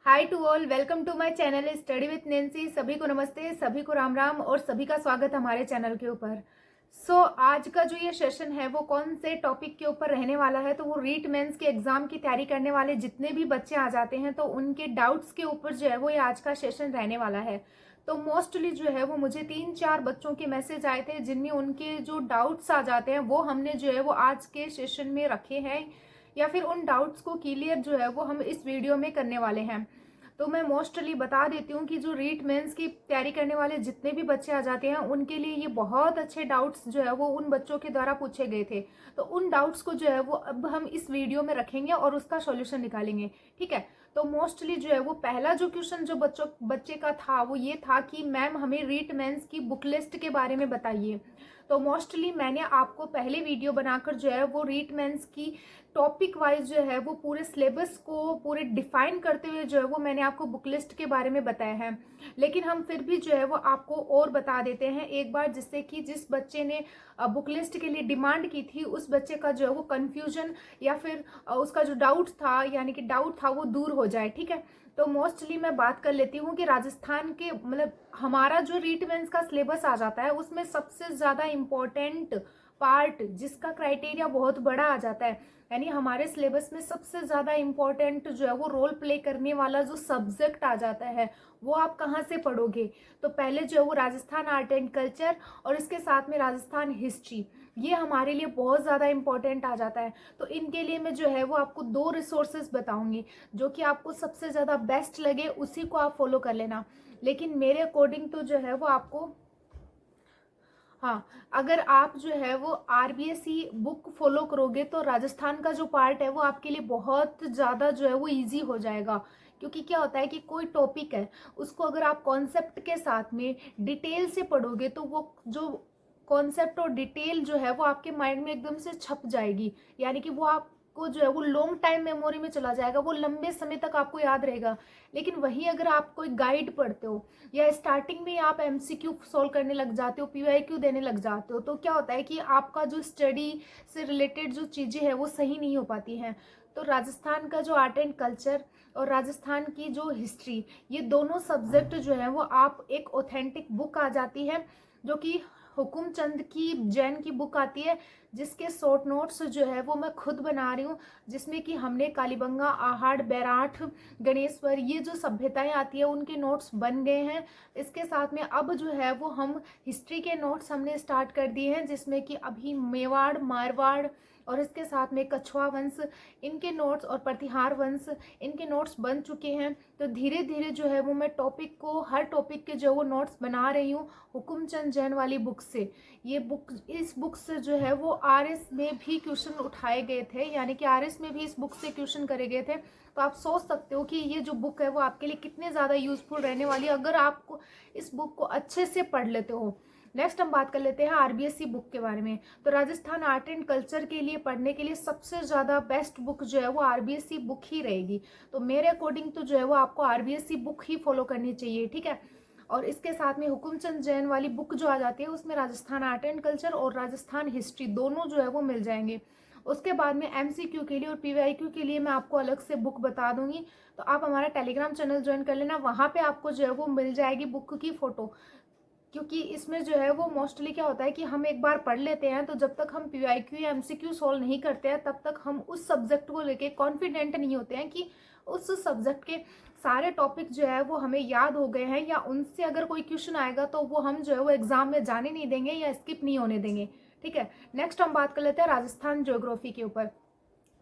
Hi to all, welcome to my channel study with Nancy. सभी को नमस्ते, सभी को राम राम और सभी का स्वागत हमारे चैनल के ऊपर। आज का जो ये सेशन है वो कौन से टॉपिक के ऊपर रहने वाला है, तो वो रीट मेंस के एग्जाम की तैयारी करने वाले जितने भी बच्चे आ जाते हैं तो उनके डाउट्स के ऊपर जो है वो ये आज का सेशन रहने वाला है। तो मोस्टली जो है वो मुझे 3-4 बच्चों के मैसेज आए थे जिनमें उनके जो डाउट्स आ जाते हैं वो हमने जो है वो आज के सेशन में रखे हैं, या फिर उन डाउट्स को क्लियर जो है वो हम इस वीडियो में करने वाले हैं। तो मैं मोस्टली बता देती हूँ कि जो रीट मेंस की तैयारी करने वाले जितने भी बच्चे आ जाते हैं उनके लिए ये बहुत अच्छे डाउट्स जो है वो उन बच्चों के द्वारा पूछे गए थे। तो उन डाउट्स को जो है वो अब हम इस वीडियो में रखेंगे और उसका सॉल्यूशन निकालेंगे, ठीक है। तो मोस्टली जो है वो पहला जो क्वेश्चन जो बच्चे का था वो ये था कि मैम हमें रीट मेंस की बुक लिस्ट के बारे में बताइए। तो मोस्टली मैंने आपको पहले वीडियो बनाकर जो है वो रीट मेंस की टॉपिक वाइज जो है वो पूरे सिलेबस को पूरे डिफाइन करते हुए जो है वो मैंने आपको बुक लिस्ट के बारे में बताया है। लेकिन हम फिर भी जो है वो आपको और बता देते हैं एक बार, जिससे कि जिस बच्चे ने बुक लिस्ट के लिए डिमांड की थी उस बच्चे का जो है वो कन्फ्यूजन या फिर उसका जो डाउट था यानी कि डाउट था वो दूर हो जाए, ठीक है। तो मोस्टली मैं बात कर लेती हूँ कि राजस्थान के मतलब हमारा जो रीट मेंस का सिलेबस आ जाता है उसमें सबसे ज़्यादा इम्पोर्टेंट पार्ट जिसका क्राइटेरिया बहुत बड़ा आ जाता है, यानी हमारे सिलेबस में सबसे ज़्यादा इम्पोर्टेंट जो है वो रोल प्ले करने वाला जो सब्जेक्ट आ जाता है वो आप कहाँ से पढ़ोगे। तो पहले जो है वो राजस्थान आर्ट एंड कल्चर और इसके साथ में राजस्थान हिस्ट्री, ये हमारे लिए बहुत ज़्यादा इम्पोर्टेंट आ जाता है। तो इनके लिए मैं जो है वो आपको 2 रिसोर्सेज बताऊंगी, जो कि आपको सबसे ज़्यादा बेस्ट लगे उसी को आप फॉलो कर लेना। लेकिन मेरे अकॉर्डिंग तो जो है वो आपको, हाँ, अगर आप जो है वो आरबीएसई बुक फॉलो करोगे तो राजस्थान का जो पार्ट है वो आपके लिए बहुत ज़्यादा जो है वो इजी हो जाएगा। क्योंकि क्या होता है कि कोई टॉपिक है उसको अगर आप कॉन्सेप्ट के साथ में डिटेल से पढ़ोगे तो वो जो कॉन्सेप्ट और डिटेल जो है वो आपके माइंड में एकदम से छप जाएगी, यानी कि वो आपको जो है वो लॉन्ग टाइम मेमोरी में चला जाएगा, वो लंबे समय तक आपको याद रहेगा। लेकिन वही अगर आप कोई गाइड पढ़ते हो या स्टार्टिंग में आप एमसीक्यू सॉल्व करने लग जाते हो, पीवाईक्यू देने लग जाते हो, तो क्या होता है कि आपका जो स्टडी से रिलेटेड जो चीज़ें हैं वो सही नहीं हो पाती हैं। तो राजस्थान का जो आर्ट एंड कल्चर और राजस्थान की जो हिस्ट्री, ये दोनों सब्जेक्ट जो है वो आप एक ऑथेंटिक बुक आ जाती है जो कि हुकुमचंद की जैन की बुक आती है, जिसके शॉर्ट नोट्स जो है वो मैं खुद बना रही हूँ, जिसमें कि हमने कालीबंगा, आहड़, बैराठ, गणेश्वर, ये जो सभ्यताएं आती है उनके नोट्स बन गए हैं। इसके साथ में अब जो है वो हम हिस्ट्री के नोट्स हमने स्टार्ट कर दिए हैं, जिसमें कि अभी मेवाड़, मारवाड़ और इसके साथ में कछवा वंश, इनके नोट्स और प्रतिहार वंश, इनके नोट्स बन चुके हैं। तो धीरे धीरे जो है वो मैं टॉपिक को, हर टॉपिक के जो वो नोट्स बना रही हूँ हुकुमचंद जैन वाली बुक से। ये बुक, इस बुक से जो है वो आरएस में भी क्वेश्चन उठाए गए थे, यानी कि आरएस में भी इस बुक से क्वेश्चन करे गए थे। तो आप सोच सकते हो कि ये जो बुक है वो आपके लिए कितने ज़्यादा यूजफुल रहने वाली है अगर आपको इस बुक को अच्छे से पढ़ लेते हो। नेक्स्ट हम बात कर लेते हैं आरबीएसई बुक के बारे में। तो राजस्थान आर्ट एंड कल्चर के लिए पढ़ने के लिए सबसे ज़्यादा बेस्ट बुक जो है वो आरबीएसई बुक ही रहेगी। तो मेरे अकॉर्डिंग तो जो है वो आपको आरबीएसई बुक ही फॉलो करनी चाहिए, ठीक है। और इसके साथ में हुकुमचंद जैन वाली बुक जो आ जाती है उसमें राजस्थान आर्ट एंड कल्चर और राजस्थान हिस्ट्री दोनों जो है वो मिल जाएंगे। उसके बाद में एमसीक्यू के लिए और पीवाईक्यू के लिए मैं आपको अलग से बुक बता दूंगी। तो आप हमारा टेलीग्राम चैनल ज्वाइन कर लेना, वहाँ पे आपको जो है वो मिल जाएगी बुक की फ़ोटो। क्योंकि इसमें जो है वो मोस्टली क्या होता है कि हम एक बार पढ़ लेते हैं तो जब तक हम पीवाईक्यू या एमसीक्यू सॉल्व नहीं करते हैं तब तक हम उस सब्जेक्ट को लेके कॉन्फिडेंट नहीं होते हैं कि उस सब्जेक्ट के सारे टॉपिक जो है वो हमें याद हो गए हैं, या उनसे अगर कोई क्वेश्चन आएगा तो वो हम जो है वो एग्जाम में जाने नहीं देंगे या स्किप नहीं होने देंगे, ठीक है। नेक्स्ट हम बात कर लेते हैं राजस्थान ज्योग्राफी के ऊपर।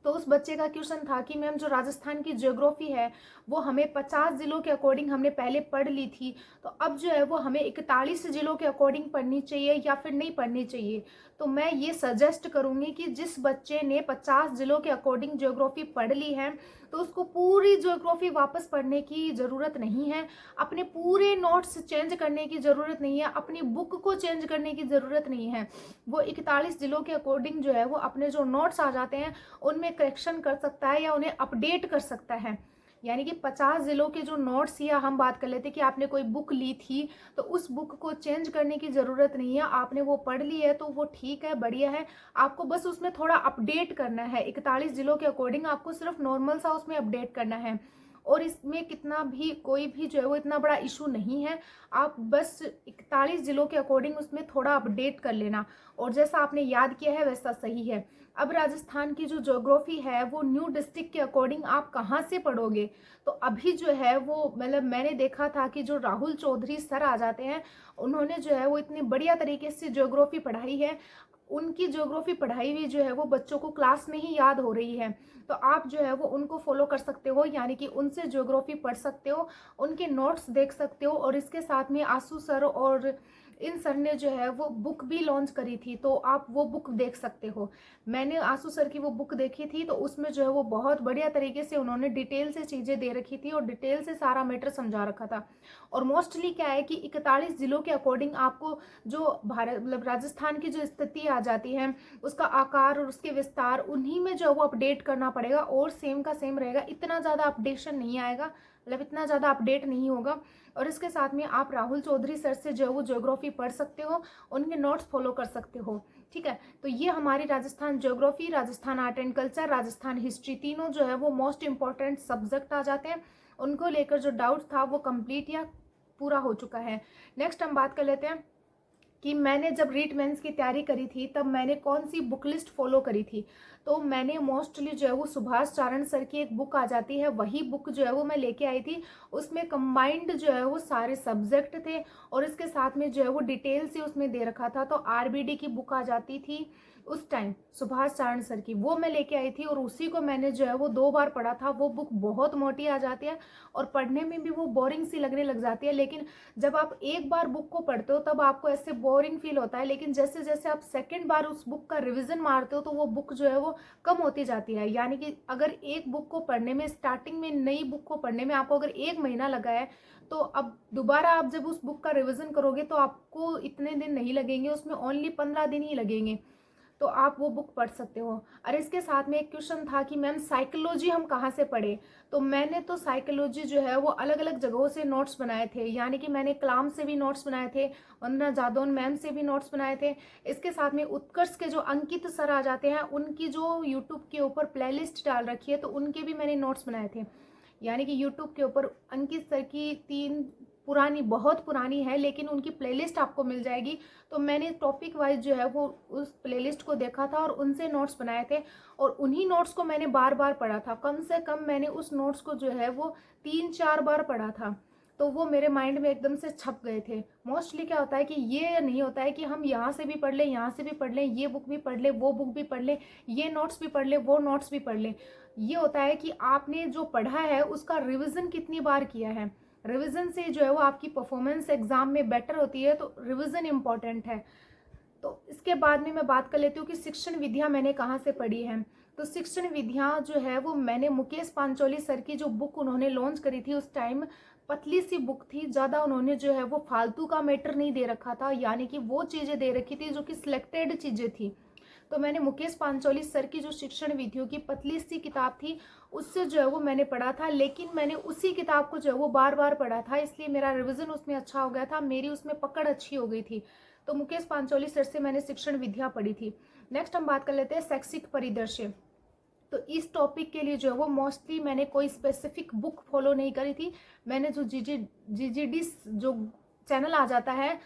तो उस बच्चे का क्वेश्चन था कि मैम जो राजस्थान की ज्योग्राफी है वो हमें 50 जिलों के अकॉर्डिंग हमने पहले पढ़ ली थी, तो अब जो है वो हमें 41 जिलों के अकॉर्डिंग पढ़नी चाहिए या फिर नहीं पढ़नी चाहिए। तो मैं ये सजेस्ट करूँगी कि जिस बच्चे ने 50 जिलों के अकॉर्डिंग ज्योग्राफी पढ़ ली है तो उसको पूरी ज्योग्राफी वापस पढ़ने की ज़रूरत नहीं है, अपने पूरे नोट्स चेंज करने की ज़रूरत नहीं है, अपनी बुक को चेंज करने की ज़रूरत नहीं है। वो 41 जिलों के अकॉर्डिंग जो है वो अपने जो नोट्स आ जाते हैं उनमें करेक्शन कर सकता है या उन्हें अपडेट कर सकता है। यानी कि 50 जिलों के जो नोट्स, या हम बात कर लेते कि आपने कोई बुक ली थी तो उस बुक को चेंज करने की ज़रूरत नहीं है, आपने वो पढ़ ली है तो वो ठीक है, बढ़िया है। आपको बस उसमें थोड़ा अपडेट करना है, 41 जिलों के अकॉर्डिंग आपको सिर्फ नॉर्मल सा उसमें अपडेट करना है। और इसमें कितना भी कोई भी जो है वो इतना बड़ा इशू नहीं है। आप बस 41 जिलों के अकॉर्डिंग उसमें थोड़ा अपडेट कर लेना, और जैसा आपने याद किया है वैसा सही है। अब राजस्थान की जो ज्योग्राफी है वो न्यू डिस्ट्रिक्ट के अकॉर्डिंग आप कहाँ से पढ़ोगे, तो अभी जो है वो मतलब मैंने देखा था कि जो राहुल चौधरी सर आ जाते हैं, उन्होंने जो है वो इतनी बढ़िया तरीके से ज्योग्राफी पढ़ाई है। उनकी ज्योग्राफी पढ़ाई हुई जो है वो बच्चों को क्लास में ही याद हो रही है। तो आप जो है वो उनको फॉलो कर सकते हो, यानी कि उनसे ज्योग्राफी पढ़ सकते हो, उनके नोट्स देख सकते हो। और इसके साथ में आंसू सर और इन सर ने जो है वो बुक भी लॉन्च करी थी, तो आप वो बुक देख सकते हो। मैंने आंसू सर की वो बुक देखी थी, तो उसमें जो है वो बहुत बढ़िया तरीके से उन्होंने डिटेल से चीज़ें दे रखी थी और डिटेल से सारा मैटर समझा रखा था। और मोस्टली क्या है कि 41 जिलों के अकॉर्डिंग आपको जो भारत मतलब राजस्थान की जो स्थिति आ जाती है, उसका आकार और उसके विस्तार, उन्हीं में जो है वो अपडेट करना पड़ेगा, और सेम का सेम रहेगा। इतना ज़्यादा अपडेशन नहीं आएगा, मतलब इतना ज़्यादा अपडेट नहीं होगा। और इसके साथ में आप राहुल चौधरी सर से जो है वो ज्योग्राफी पढ़ सकते हो, उनके नोट्स फॉलो कर सकते हो। ठीक है, तो ये हमारी Rajasthan geography, Rajasthan art and culture, Rajasthan history, तीनों जो है वो मोस्ट इंपॉर्टेंट सब्जेक्ट आ जाते हैं। उनको लेकर जो डाउट था वो कंप्लीट या पूरा हो चुका है। नेक्स्ट हम बात कर लेते हैं कि मैंने जब रीट मेंस की तैयारी करी थी तब मैंने कौन सी बुक लिस्ट फॉलो करी थी। तो मैंने मोस्टली जो है वो सुभाष चारण सर की एक बुक आ जाती है, वही बुक जो है वो मैं लेके आई थी। उसमें कंबाइंड जो है वो सारे सब्जेक्ट थे, और इसके साथ में जो है वो डिटेल से उसमें दे रखा था। तो आरबीडी की बुक आ जाती थी उस टाइम सुभाष चारण सर की, वो मैं लेके आई थी, और उसी को मैंने जो है वो 2 बार पढ़ा था। वो बुक बहुत मोटी आ जाती है और पढ़ने में भी वो बोरिंग सी लगने लग जाती है, लेकिन जब आप एक बार बुक को पढ़ते हो तब आपको ऐसे बोरिंग फील होता है, लेकिन जैसे जैसे आप सेकंड बार उस बुक का रिवीजन मारते हो तो वो बुक जो है वो कम होती जाती है। यानी कि अगर एक बुक को पढ़ने में, स्टार्टिंग में नई बुक को पढ़ने में आपको अगर 1 महीना लगा है, तो अब दोबारा आप जब उस बुक का रिवीजन करोगे तो आपको इतने दिन नहीं लगेंगे, उसमें ओनली 15 दिन ही लगेंगे। तो आप वो बुक पढ़ सकते हो। और इसके साथ में एक क्वेश्चन था कि मैम साइकोलॉजी हम कहाँ से पढ़े, तो मैंने तो साइकोलॉजी जो है वो अलग अलग जगहों से नोट्स बनाए थे, यानी कि मैंने कलाम से भी नोट्स बनाए थे, वंदना जादौन मैम से भी नोट्स बनाए थे। इसके साथ में उत्कर्ष के जो अंकित सर आ जाते हैं, उनकी जो यूट्यूब के ऊपर प्लेलिस्ट डाल रखी है, तो उनके भी मैंने नोट्स बनाए थे। यानी कि यूट्यूब के ऊपर अंकित सर की 3 पुरानी, बहुत पुरानी है लेकिन उनकी प्लेलिस्ट आपको मिल जाएगी। तो मैंने टॉपिक वाइज जो है वो उस प्लेलिस्ट को देखा था और उनसे नोट्स बनाए थे, और उन्हीं नोट्स को मैंने बार बार पढ़ा था। कम से कम मैंने उस नोट्स को जो है वो 3-4 बार पढ़ा था, तो वो मेरे माइंड में एकदम से छप गए थे। मोस्टली क्या होता है कि ये नहीं होता है कि हम यहाँ से भी पढ़ लें, यहाँ से भी पढ़ लें, ये बुक भी पढ़ लें, वो बुक भी पढ़ लें, ये नोट्स भी पढ़ लें, वो नोट्स भी पढ़ लें। ये होता है कि आपने जो पढ़ा है उसका रिविजन कितनी बार किया है। रिवीजन से जो है वो आपकी परफॉर्मेंस एग्जाम में बेटर होती है, तो रिवीजन इंपॉर्टेंट है। तो इसके बाद में मैं बात कर लेती हूँ कि शिक्षण विधियाँ मैंने कहाँ से पढ़ी है। तो शिक्षण विधियाँ जो है वो मैंने मुकेश पांचोली सर की जो बुक उन्होंने लॉन्च करी थी उस टाइम, पतली सी बुक थी, ज़्यादा उन्होंने जो है वो फालतू का मैटर नहीं दे रखा था, यानी कि वो चीज़ें दे रखी थी जो कि सिलेक्टेड चीज़ें थी। तो मैंने मुकेश पांचोली सर की जो शिक्षण विधियों की पतली सी किताब थी उससे जो है वो मैंने पढ़ा था, लेकिन मैंने उसी किताब को जो है वो बार बार पढ़ा था, इसलिए मेरा रिवीजन उसमें अच्छा हो गया था, मेरी उसमें पकड़ अच्छी हो गई थी। तो मुकेश पांचोली सर से मैंने शिक्षण विधियाँ पढ़ी थी। नेक्स्ट हम बात कर लेते हैं शैक्षिक परिदृश्य। तो इस टॉपिक के लिए जो है वो मोस्टली मैंने कोई स्पेसिफिक बुक फॉलो नहीं करी थी। मैंने जो जीजीडी जो चैनल आ जाता है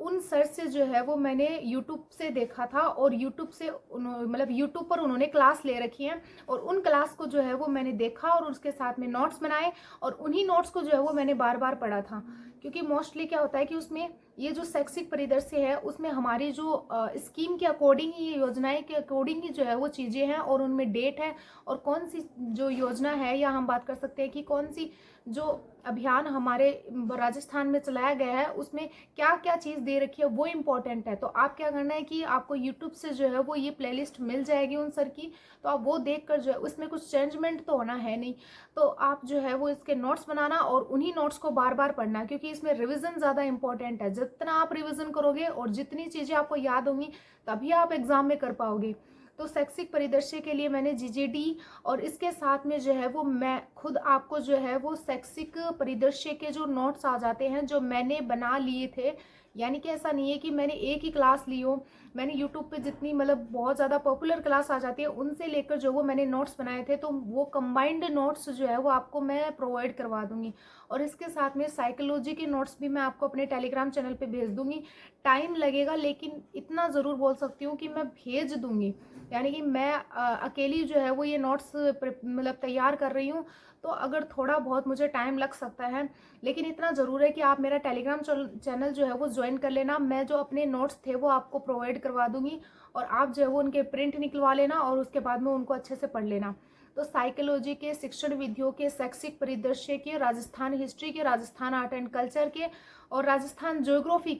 उन सर से जो है वो मैंने यूट्यूब से देखा था, और यूट्यूब से मतलब यूट्यूब पर उन्होंने क्लास ले रखी है, और उन क्लास को जो है वो मैंने देखा और उसके साथ में नोट्स बनाए, और उन्हीं नोट्स को जो है वो मैंने बार बार पढ़ा था। क्योंकि मोस्टली क्या होता है कि उसमें ये जो शैक्षिक परिदृश्य है उसमें हमारी जो स्कीम के अकॉर्डिंग ही, योजनाएं के अकॉर्डिंग ही जो है वो चीज़ें हैं, और उनमें डेट है, और कौन सी जो योजना है, या हम बात कर सकते हैं कि कौन सी जो अभियान हमारे राजस्थान में चलाया गया है उसमें क्या क्या चीज़ दे रखी है वो इम्पोर्टेंट है। तो आप क्या करना है कि आपको यूट्यूब से जो है वो ये प्लेलिस्ट मिल जाएगी उन सर की, तो आप वो देख कर जो है, उसमें कुछ चेंजमेंट तो होना है नहीं, तो आप जो है वो इसके नोट्स बनाना और उन्हीं नोट्स को बार बार पढ़ना, क्योंकि इसमें रिविजन ज़्यादा इंपॉर्टेंट है। जितना आप रिविजन करोगे और जितनी चीज़ें आपको याद होंगी तभी आप एग्जाम में कर पाओगे। तो शैक्षिक परिदृश्य के लिए मैंने जीजेडी, और इसके साथ में जो है वो मैं खुद आपको जो है वो शैक्षिक परिदृश्य के जो नोट्स आ जाते हैं जो मैंने बना लिए थे, यानी कि ऐसा नहीं है कि मैंने एक ही क्लास ली हो, मैंने यूट्यूब पे जितनी मतलब बहुत ज़्यादा पॉपुलर क्लास आ जाती है उनसे लेकर जो वो मैंने नोट्स बनाए थे, तो वो कंबाइंड नोट्स जो है वो आपको मैं प्रोवाइड करवा दूँगी। और इसके साथ में साइकोलॉजी के नोट्स भी मैं आपको अपने टेलीग्राम चैनल पे भेज दूँगी। टाइम लगेगा, लेकिन इतना ज़रूर बोल सकती हूँ कि मैं भेज दूँगी। यानी कि मैं अकेली जो है वो ये नोट्स मतलब तैयार कर रही हूँ, तो अगर थोड़ा बहुत मुझे टाइम लग सकता है, लेकिन इतना ज़रूर है कि आप मेरा टेलीग्राम चैनल जो है वो ज्वाइन कर लेना। मैं जो अपने नोट्स थे वो आपको प्रोवाइड करवा दूँगी, और आप जो है वो उनके प्रिंट निकलवा लेना और उसके बाद में उनको अच्छे से पढ़ लेना। तो साइकोलॉजी के, शिक्षण विधियों के, शैक्षिक परिदृश्य के, राजस्थान हिस्ट्री के, राजस्थान आर्ट एंड कल्चर के, और राजस्थान ज्योग्राफी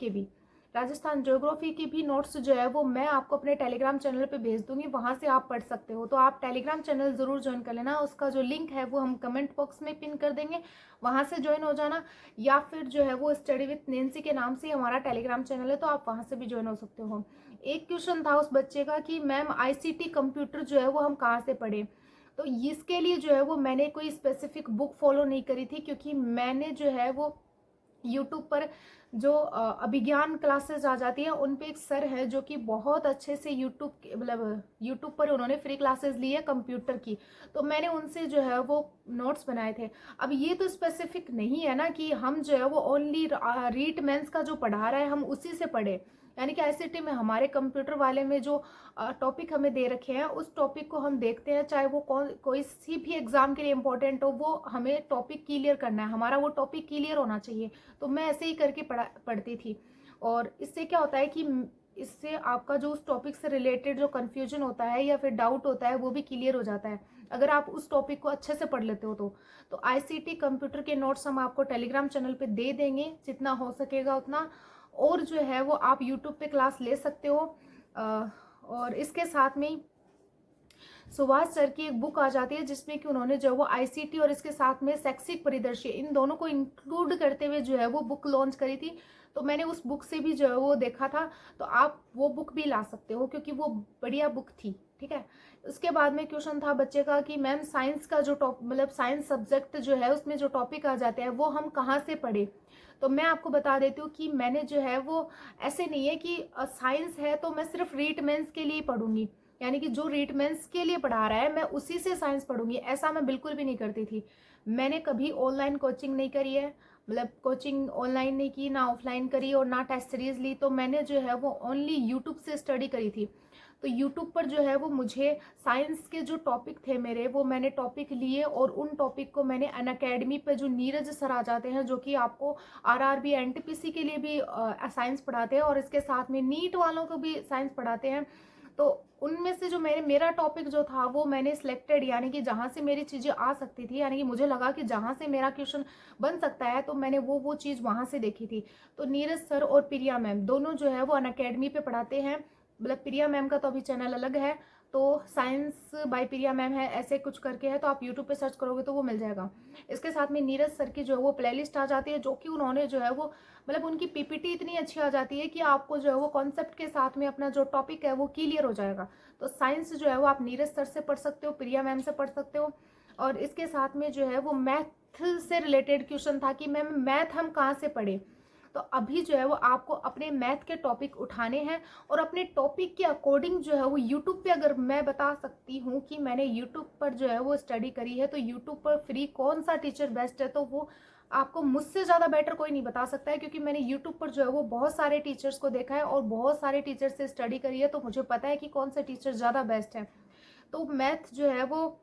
की भी नोट्स जो है वो मैं आपको अपने टेलीग्राम चैनल पे भेज दूंगी, वहां से आप पढ़ सकते हो। तो आप टेलीग्राम चैनल ज़रूर ज्वाइन कर लेना, उसका जो लिंक है वो हम कमेंट बॉक्स में पिन कर देंगे, वहां से ज्वाइन हो जाना। या फिर जो है वो स्टडी विथ नैंसी के नाम से हमारा टेलीग्राम चैनल है, तो आप वहां से भी ज्वाइन हो सकते हो। एक क्वेश्चन था उस बच्चे का कि मैम आईसीटी कंप्यूटर जो है वो हम कहाँ से पढ़ें। तो इसके लिए जो है वो मैंने कोई स्पेसिफिक बुक फॉलो नहीं करी थी, क्योंकि मैंने जो है वो यूट्यूब पर जो अभिज्ञान क्लासेस आ जाती है उन पे एक सर है जो कि बहुत अच्छे से यूट्यूब पर उन्होंने फ्री क्लासेस ली है कंप्यूटर की, तो मैंने उनसे जो है वो नोट्स बनाए थे। अब ये तो स्पेसिफिक नहीं है ना कि हम जो है वो ओनली रीट मेंस का जो पढ़ा रहा है हम उसी से पढ़े। यानी कि आईसीटी में हमारे कंप्यूटर वाले में जो टॉपिक हमें दे रखे हैं उस टॉपिक को हम देखते हैं, चाहे वो कोई सी भी एग्जाम के लिए इम्पोर्टेंट हो, वो हमें टॉपिक क्लियर करना है, हमारा वो टॉपिक क्लियर होना चाहिए। तो मैं ऐसे ही करके पढ़ती थी, और इससे क्या होता है कि इससे आपका जो उस टॉपिक से रिलेटेड जो कन्फ्यूजन होता है या फिर डाउट होता है वो भी क्लियर हो जाता है, अगर आप उस टॉपिक को अच्छे से पढ़ लेते हो तो आईसीटी कंप्यूटर के नोट्स हम आपको टेलीग्राम चैनल पे दे देंगे जितना हो सकेगा उतना, और जो है वो आप यूट्यूब पे क्लास ले सकते हो। और इसके साथ में सुभाष सर की एक बुक आ जाती है जिसमें कि उन्होंने जो है वो आईसीटी और इसके साथ में शैक्षिक परिदृश्य इन दोनों को इंक्लूड करते हुए जो है वो बुक लॉन्च करी थी, तो मैंने उस बुक से भी जो है वो देखा था, तो आप वो बुक भी ला सकते हो क्योंकि वो बढ़िया बुक थी। ठीक है, उसके बाद में क्वेश्चन था बच्चे का कि मैम साइंस का जो साइंस सब्जेक्ट जो है उसमें जो टॉपिक आ जाते हैं वो हम कहाँ से पढ़े। तो मैं आपको बता देती हूँ कि मैंने जो है वो ऐसे नहीं है कि साइंस है तो मैं सिर्फ रीट मेंस के लिए पढ़ूंगी, यानी कि जो रीट मेंस के लिए पढ़ा रहा है मैं उसी से साइंस पढ़ूंगी, ऐसा मैं बिल्कुल भी नहीं करती थी। मैंने कभी ऑनलाइन कोचिंग नहीं करी है, कोचिंग ऑनलाइन नहीं की, ना ऑफलाइन करी और ना टेस्ट सीरीज ली, तो मैंने जो है वो ओनली यूट्यूब से स्टडी करी थी। तो यूट्यूब पर जो है वो मुझे साइंस के जो टॉपिक थे मेरे वो मैंने टॉपिक लिए, और उन टॉपिक को मैंने अनअकैडमी पे जो नीरज सर आ जाते हैं जो कि आपको आरआरबी एनटीपीसी के लिए भी साइंस पढ़ाते हैं और इसके साथ में नीट वालों को भी साइंस पढ़ाते हैं, तो उनमें से जो मेरा टॉपिक जो था वो मैंने सिलेक्टेड, यानी कि जहाँ से मेरी चीज़ें आ सकती थी, यानी कि मुझे लगा कि जहाँ से मेरा क्वेश्चन बन सकता है तो मैंने वो चीज़ वहाँ से देखी थी। तो नीरज सर और प्रिया मैम दोनों जो है वो अनअकैडमी पे पढ़ाते हैं, प्रिया मैम का तो अभी चैनल अलग है, तो साइंस बाय प्रिया मैम है ऐसे कुछ करके है, तो आप यूट्यूब पे सर्च करोगे तो वो मिल जाएगा। इसके साथ में नीरज सर की जो है वो प्लेलिस्ट आ जाती है, जो कि उन्होंने जो है वो उनकी पीपीटी इतनी अच्छी आ जाती है कि आपको जो है वो कॉन्सेप्ट के साथ में अपना जो टॉपिक है वो क्लियर हो जाएगा। तो साइंस जो है वो आप नीरज सर से पढ़ सकते हो, प्रिया मैम से पढ़ सकते हो। और इसके साथ में जो है वो मैथ से रिलेटेड क्वेश्चन था कि मैम मैथ हम कहाँ से पढ़े, तो अभी जो है वो आपको अपने मैथ के टॉपिक उठाने हैं और अपने टॉपिक के अकॉर्डिंग जो है वो यूट्यूब पे, अगर मैं बता सकती हूँ कि मैंने यूट्यूब पर जो है वो स्टडी करी है, तो यूट्यूब पर फ्री कौन सा टीचर बेस्ट है तो वो आपको मुझसे ज़्यादा बेटर कोई नहीं बता सकता है, क्योंकि मैंने यूट्यूब पर जो है वो बहुत सारे टीचर्स को देखा है और बहुत सारे टीचर से स्टडी करी है, तो मुझे पता है कि कौन से टीचर ज़्यादा बेस्ट है। तो मैथ जो है वो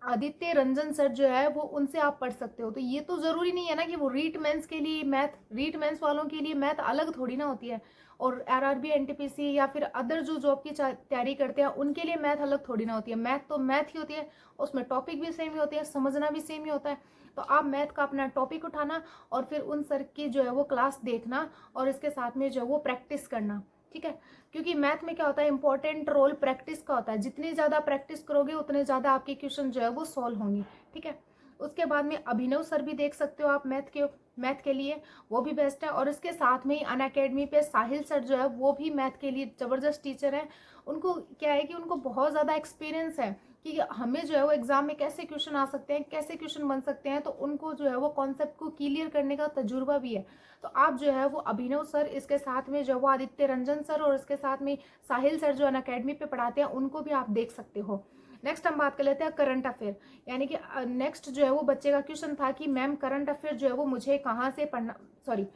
आदित्य रंजन सर जो है वो उनसे आप पढ़ सकते हो। तो ये तो ज़रूरी नहीं है ना कि वो रीट मेंस के लिए मैथ, रीट मेंस वालों के लिए मैथ अलग थोड़ी ना होती है, और आरआरबी एनटीपीसी या फिर अदर जो जॉब की तैयारी करते हैं उनके लिए मैथ अलग थोड़ी ना होती है। मैथ तो मैथ ही होती है, उसमें टॉपिक भी सेम ही होते हैं, समझना भी सेम ही होता है। तो आप मैथ का अपना टॉपिक उठाना और फिर उन सर की जो है वो क्लास देखना और इसके साथ में जो है वो प्रैक्टिस करना। ठीक है, क्योंकि मैथ में क्या होता है, इंपॉर्टेंट रोल प्रैक्टिस का होता है, जितनी ज़्यादा प्रैक्टिस करोगे उतने ज़्यादा आपके क्वेश्चन जो है वो सॉल्व होंगे। ठीक है, उसके बाद में अभिनव सर भी देख सकते हो आप मैथ के लिए, वो भी बेस्ट है। और इसके साथ में ही अनअकैडमी पे साहिल सर जो है वो भी मैथ के लिए ज़बरदस्त टीचर हैं। उनको क्या है कि उनको बहुत ज़्यादा एक्सपीरियंस है कि हमें जो है वो एग्जाम में कैसे क्वेश्चन आ सकते हैं, कैसे क्वेश्चन बन सकते हैं, तो उनको जो है वो कॉन्सेप्ट को क्लियर करने का तजुर्बा भी है। तो आप जो है वो अभिनव सर, इसके साथ में जो वो आदित्य रंजन सर और इसके साथ में साहिल सर जो अनअकैडमी पे पढ़ाते हैं, उनको भी आप देख सकते हो। नेक्स्ट हम बात कर लेते हैं करंट अफेयर, यानी कि नेक्स्ट जो है वो बच्चे का क्वेश्चन था कि मैम करंट अफेयर जो है वो मुझे कहाँ से पढ़ना, सॉरी,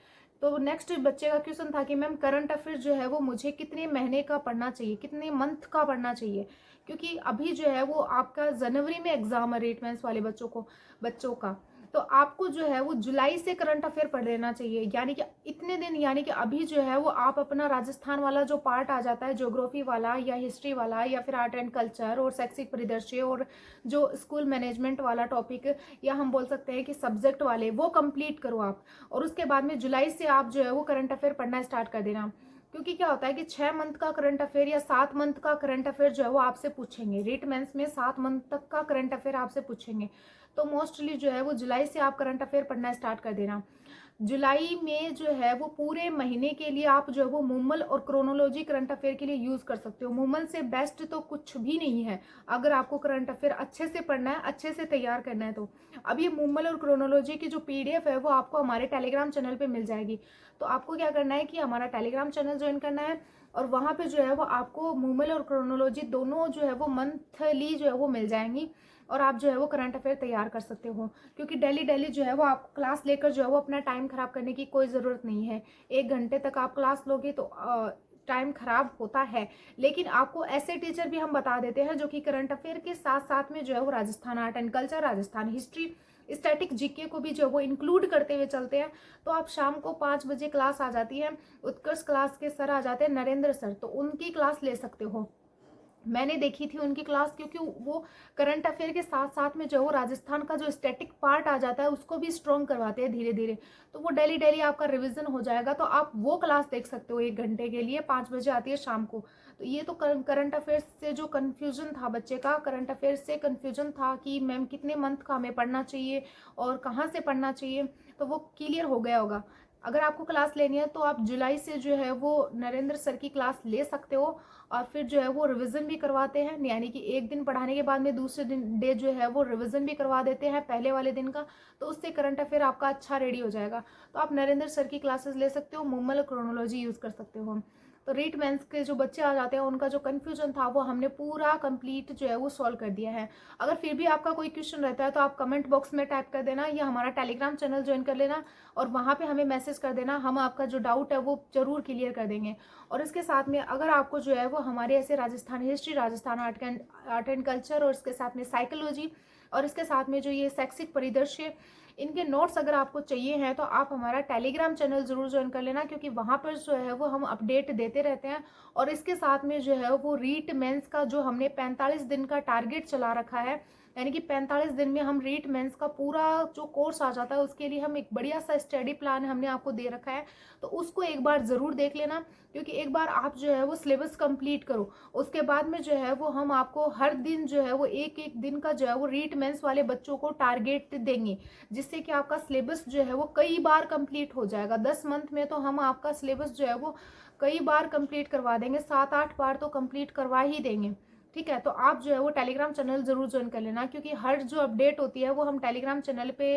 तो नेक्स्ट बच्चे का क्वेश्चन था कि मैम करंट अफेयर जो है वो मुझे कितने महीने का पढ़ना चाहिए, कितने मंथ का पढ़ना चाहिए, क्योंकि अभी जो है वो आपका जनवरी में एग्जाम है रेट मेंस वाले बच्चों का, तो आपको जो है वो जुलाई से करंट अफेयर पढ़ लेना चाहिए, यानी कि इतने दिन, यानी कि अभी जो है वो आप अपना राजस्थान वाला जो पार्ट आ जाता है, ज्योग्राफी वाला या हिस्ट्री वाला या फिर आर्ट एंड कल्चर और शैक्षिक परिदृश्य और जो स्कूल मैनेजमेंट वाला टॉपिक, या हम बोल सकते हैं कि सब्जेक्ट वाले, वो कंप्लीट करो आप, और उसके बाद में जुलाई से आप जो है वो करंट अफेयर पढ़ना स्टार्ट कर देना। क्योंकि क्या होता है कि 6 मंथ का करंट अफेयर या 7 मंथ का करंट अफेयर जो है वो आपसे पूछेंगे, रेट मेंस में 7 मंथ तक का करंट अफेयर आपसे पूछेंगे, तो मोस्टली जो है वो जुलाई से आप करंट अफेयर पढ़ना स्टार्ट कर देना। जुलाई में जो है वो पूरे महीने के लिए आप जो है वो मूमल और क्रोनोलॉजी करंट अफेयर के लिए यूज कर सकते हो। मूमल से बेस्ट तो कुछ भी नहीं है अगर आपको करंट अफेयर अच्छे से पढ़ना है, अच्छे से तैयार करना है। तो अब ये मूमल और क्रोनोलॉजी की जो पीडीएफ है वो आपको हमारे टेलीग्राम चैनल पे मिल जाएगी। तो आपको क्या करना है कि हमारा टेलीग्राम चैनल ज्वाइन करना है, और वहाँ पे जो है वो आपको मूमल और क्रोनोलॉजी दोनों जो है वो मंथली जो है वो मिल जाएंगी, और आप जो है वो करंट अफेयर तैयार कर सकते हो। क्योंकि डेली डेली जो है वो आप क्लास लेकर जो है वो अपना टाइम खराब करने की कोई ज़रूरत नहीं है। 1 घंटे तक आप क्लास लोगे तो टाइम खराब होता है, लेकिन आपको ऐसे टीचर भी हम बता देते हैं जो कि करंट अफेयर के साथ साथ में जो है वो Rajasthan art and culture, Rajasthan history, static GK को भी जो है वो इंक्लूड करते हुए चलते हैं। तो आप शाम को 5 बजे क्लास आ जाती है, उत्कर्ष क्लास के सर आ जाते हैं, नरेंद्र सर, तो उनकी क्लास ले सकते हो। मैंने देखी थी उनकी क्लास, क्योंकि वो करंट अफेयर के साथ साथ में जो वो राजस्थान का जो स्टैटिक पार्ट आ जाता है उसको भी स्ट्रॉन्ग करवाते हैं धीरे धीरे, तो वो डेली डेली आपका रिवीजन हो जाएगा। तो आप वो क्लास देख सकते हो 1 घंटे के लिए, 5 बजे आती है शाम को। तो ये तो करंट अफेयर से जो कन्फ्यूजन था बच्चे का, करंट अफेयर से कन्फ्यूजन था कि मैम कितने मंथ का हमें पढ़ना चाहिए और कहाँ से पढ़ना चाहिए, तो वो क्लियर हो गया होगा। अगर आपको क्लास लेनी है तो आप जुलाई से जो है वो नरेंद्र सर की क्लास ले सकते हो, और फिर जो है वो रिवीजन भी करवाते हैं, यानी कि 1 दिन पढ़ाने के बाद में दूसरे दिन डे जो है वो रिवीजन भी करवा देते हैं पहले वाले दिन का, तो उससे करंट अफेयर आपका अच्छा रेडी हो जाएगा। तो आप नरेंद्र सर की क्लासेस ले सकते हो, मूमल क्रोनोलॉजी यूज कर सकते हो। तो रीट मेंस के जो बच्चे आ जाते हैं उनका जो कन्फ्यूजन था वो हमने पूरा कंप्लीट जो है वो सॉल्व कर दिया है। अगर फिर भी आपका कोई क्वेश्चन रहता है तो आप कमेंट बॉक्स में टाइप कर देना, या हमारा टेलीग्राम चैनल ज्वाइन कर लेना और वहाँ पे हमें मैसेज कर देना, हम आपका जो डाउट है वो जरूर क्लियर कर देंगे। और इसके साथ में अगर आपको जो है वो हमारे ऐसे Rajasthan history, Rajasthan art and culture और इसके साथ में साइकोलॉजी और इसके साथ में जो ये शैक्षिक परिदृश्य, इनके नोट्स अगर आपको चाहिए हैं तो आप हमारा टेलीग्राम चैनल जरूर ज्वाइन कर लेना, क्योंकि वहाँ पर जो है वो हम अपडेट देते रहते हैं। और इसके साथ में जो है वो रीट मेंस का जो हमने 45 दिन का टारगेट चला रखा है, यानी कि 45 दिन में हम रीट मेंस का पूरा जो कोर्स आ जाता है उसके लिए हम एक बढ़िया सा स्टडी प्लान हमने आपको दे रखा है, तो उसको एक बार ज़रूर देख लेना। क्योंकि एक बार आप जो है वो सिलेबस कंप्लीट करो, उसके बाद में जो है वो हम आपको हर दिन जो है वो एक एक दिन का जो है वो रीट मेंस वाले बच्चों को टारगेट देंगे, जिससे कि आपका सिलेबस जो है वो कई बार कंप्लीट हो जाएगा। 10 मंथ में तो हम आपका सिलेबस जो है वो कई बार कंप्लीट करवा देंगे, 7-8 बार तो कंप्लीट करवा ही देंगे। ठीक है, तो आप जो है वो टेलीग्राम चैनल जरूर ज्वाइन कर लेना, क्योंकि हर जो अपडेट होती है वो हम टेलीग्राम चैनल पे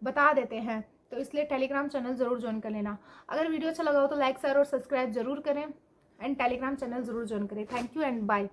बता देते हैं, तो इसलिए टेलीग्राम चैनल जरूर ज्वाइन कर लेना। अगर वीडियो अच्छा लगा हो तो लाइक शेयर और सब्सक्राइब जरूर करें, एंड टेलीग्राम चैनल जरूर ज्वाइन करें। Thank you and bye.